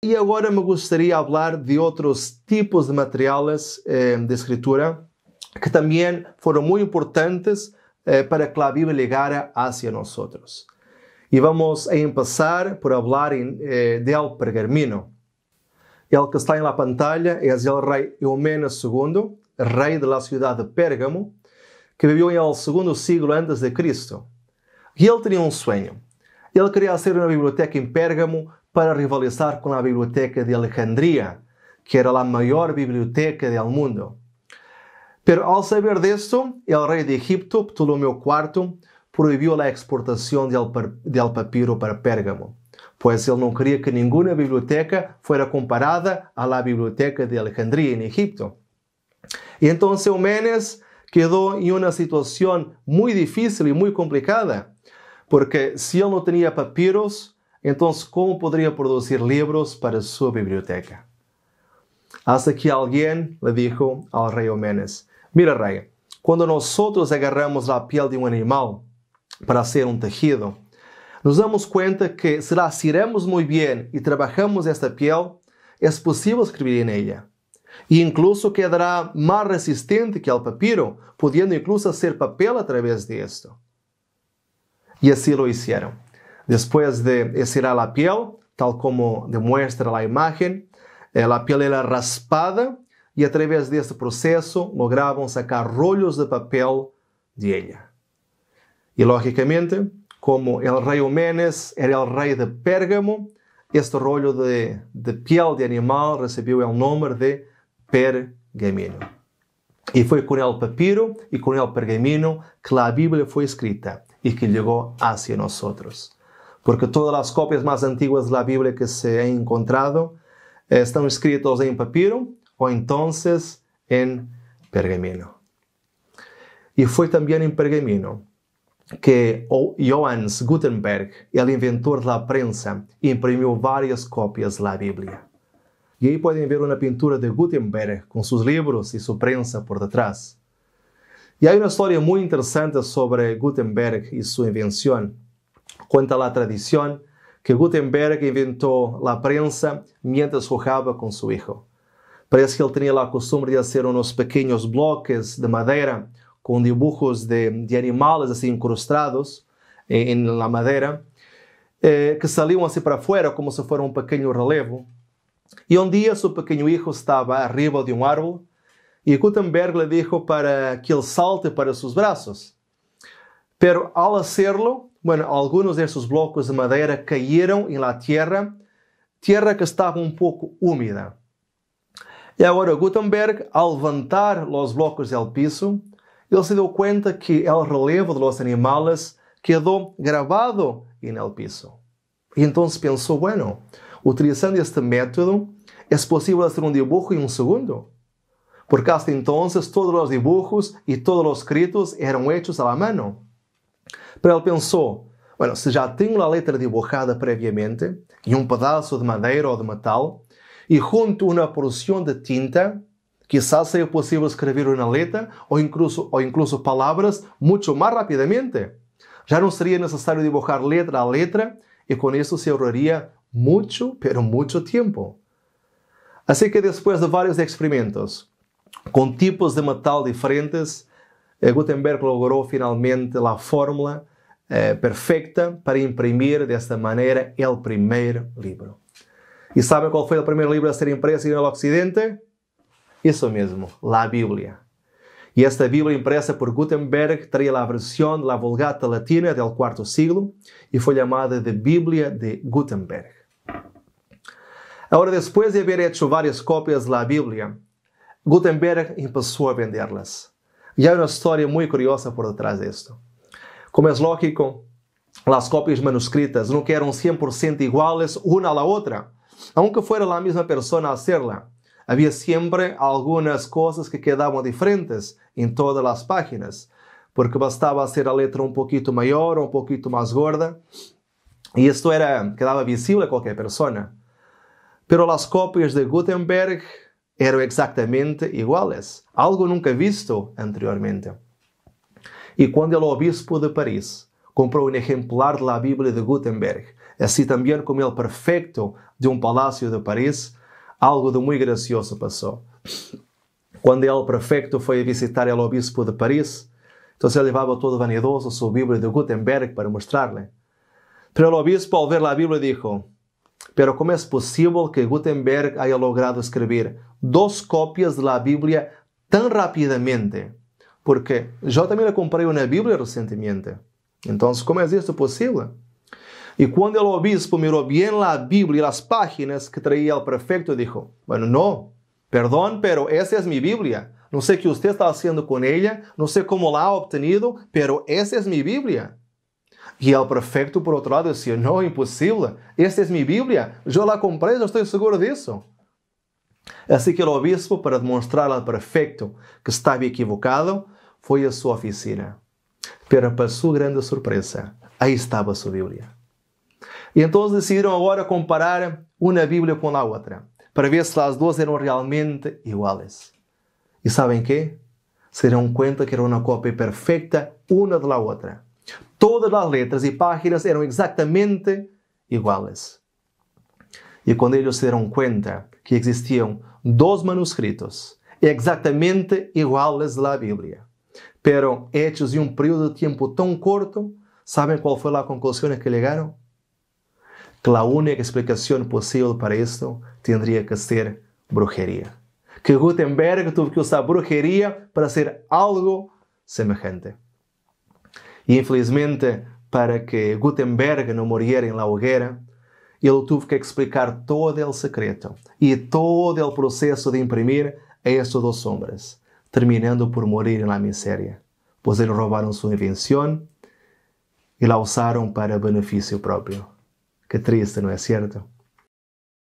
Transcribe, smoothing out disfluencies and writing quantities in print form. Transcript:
E agora me gostaria de falar de outros tipos de materiais de escritura que também foram muito importantes para que a Bíblia llegara hacia nosotros. E vamos a empezar por falar del pergamino. El que está en la pantalla es el rey Eumenes II, rey de la ciudad de Pérgamo, que vivió en el segundo siglo antes de Cristo. Y él tenía un sueño. Él quería hacer una biblioteca en Pérgamo para rivalizar con la biblioteca de Alejandría, que era la mayor biblioteca del mundo. Pero al saber de esto, el rey de Egipto, Ptolomeo IV, prohibió la exportación del papiro para Pérgamo, pues él no quería que ninguna biblioteca fuera comparada a la biblioteca de Alejandría en Egipto. Y entonces Eumenes quedó en una situación muy difícil y muy complicada, porque si él no tenía papiros, entonces ¿cómo podría producir libros para su biblioteca? Hasta que alguien le dijo al rey Eumenes: mira, rey, cuando nosotros agarramos la piel de un animal para hacer un tejido, nos damos cuenta que si la asiramos muy bien y trabajamos esta piel, es posible escribir en ella. E incluso quedará más resistente que el papiro, pudiendo incluso hacer papel a través de esto. Y así lo hicieron. Después de estirar la piel, tal como demuestra la imagen, la piel era raspada y a través de este proceso lograban sacar rollos de papel de ella. Y lógicamente, como el rey Eumenes era el rey de Pérgamo, este rollo de piel de animal recibió el nombre de pergamino. Y fue con el papiro y con el pergamino que la Biblia fue escrita y que llegó hacia nosotros. Porque todas las copias más antiguas de la Biblia que se han encontrado están escritas en papiro o entonces en pergamino. Y fue también en pergamino que Johannes Gutenberg, el inventor de la prensa, imprimió varias copias de la Biblia. Y ahí pueden ver una pintura de Gutenberg con sus libros y su prensa por detrás. Y hay una historia muy interesante sobre Gutenberg y su invención. Cuenta la tradición que Gutenberg inventó la prensa mientras jugaba con su hijo. Parece que él tenía la costumbre de hacer unos pequeños bloques de madera con dibujos de animales así incrustados en la madera, que salían así para afuera como si fuera un pequeño relevo. Y un día su pequeño hijo estaba arriba de un árbol y Gutenberg le dijo para que él salte para sus brazos. Pero al hacerlo, algunos de esos bloques de madera cayeron en la tierra que estaba un poco húmeda. Y ahora Gutenberg, al levantar los bloques del piso, él se dio cuenta que el relevo de los animales quedó grabado en el piso. Y entonces pensó, utilizando este método, es posible hacer un dibujo en un segundo. Porque hasta entonces todos los dibujos y todos los escritos eran hechos a la mano. Pero él pensó, si ya tengo la letra dibujada previamente, en un pedazo de madera o de metal, y junto a una porción de tinta, quizás sea posible escribir una letra o incluso palabras mucho más rápidamente. Ya no sería necesario dibujar letra a letra y con eso se ahorraría mucho, pero mucho tiempo. Así que después de varios experimentos con tipos de metal diferentes, Gutenberg logró finalmente la fórmula perfecta para imprimir de esta manera el primer libro. ¿Y saben cuál fue el primer libro a ser impreso en el occidente? Eso mismo, la Biblia. Y esta Biblia impresa por Gutenberg traía la versión de la Vulgata latina del IV siglo y fue llamada de Biblia de Gutenberg. Ahora, después de haber hecho varias copias de la Biblia, Gutenberg empezó a venderlas. Y hay una historia muy curiosa por detrás de esto. Como es lógico, las copias manuscritas nunca eran 100% iguales una a la otra, aunque fuera la misma persona a hacerla. Había siempre algunas cosas que quedaban diferentes en todas las páginas, porque bastaba hacer la letra un poquito mayor o un poquito más gorda, y esto quedaba visible a cualquier persona. Pero las copias de Gutenberg eran exactamente iguales, algo nunca visto anteriormente. Y cuando el obispo de París compró un ejemplar de la Biblia de Gutenberg, Así también como el prefecto de un palacio de París, algo de muy gracioso pasó. Cuando el prefecto fue a visitar al obispo de París, entonces él llevaba todo vanidoso su Biblia de Gutenberg para mostrarle. Pero el obispo, al ver la Biblia, dijo: pero ¿cómo es posible que Gutenberg haya logrado escribir 2 copias de la Biblia tan rápidamente? Porque yo también le compré una Biblia recientemente. Entonces, ¿cómo es esto posible? Y cuando el obispo miró bien la Biblia y las páginas que traía el prefecto, dijo: bueno, no, perdón, pero esa es mi Biblia. No sé qué usted está haciendo con ella, no sé cómo la ha obtenido, pero esa es mi Biblia. Y el prefecto, por otro lado, decía: no, imposible, esta es mi Biblia, yo la compré, yo estoy seguro de eso. Así que el obispo, para demostrar al prefecto que estaba equivocado, fue a su oficina. Pero para su grande sorpresa, ahí estaba su Biblia. Y entonces decidieron ahora comparar una Biblia con la otra, para ver si las dos eran realmente iguales. ¿Y saben qué? Se dieron cuenta que era una copia perfecta una de la otra. Todas las letras y páginas eran exactamente iguales. Y cuando ellos se dieron cuenta que existían 2 manuscritos exactamente iguales de la Biblia, pero hechos en un periodo de tiempo tan corto, ¿saben cuál fue la conclusión a que llegaron? Que la única explicación posible para esto tendría que ser brujería. Que Gutenberg tuvo que usar brujería para hacer algo semejante. Y infelizmente, para que Gutenberg no muriera en la hoguera, él tuvo que explicar todo el secreto y todo el proceso de imprimir a estos 2 hombres, terminando por morir en la miseria, pues ellos robaron su invención y la usaron para beneficio propio. Qué triste, ¿no es cierto?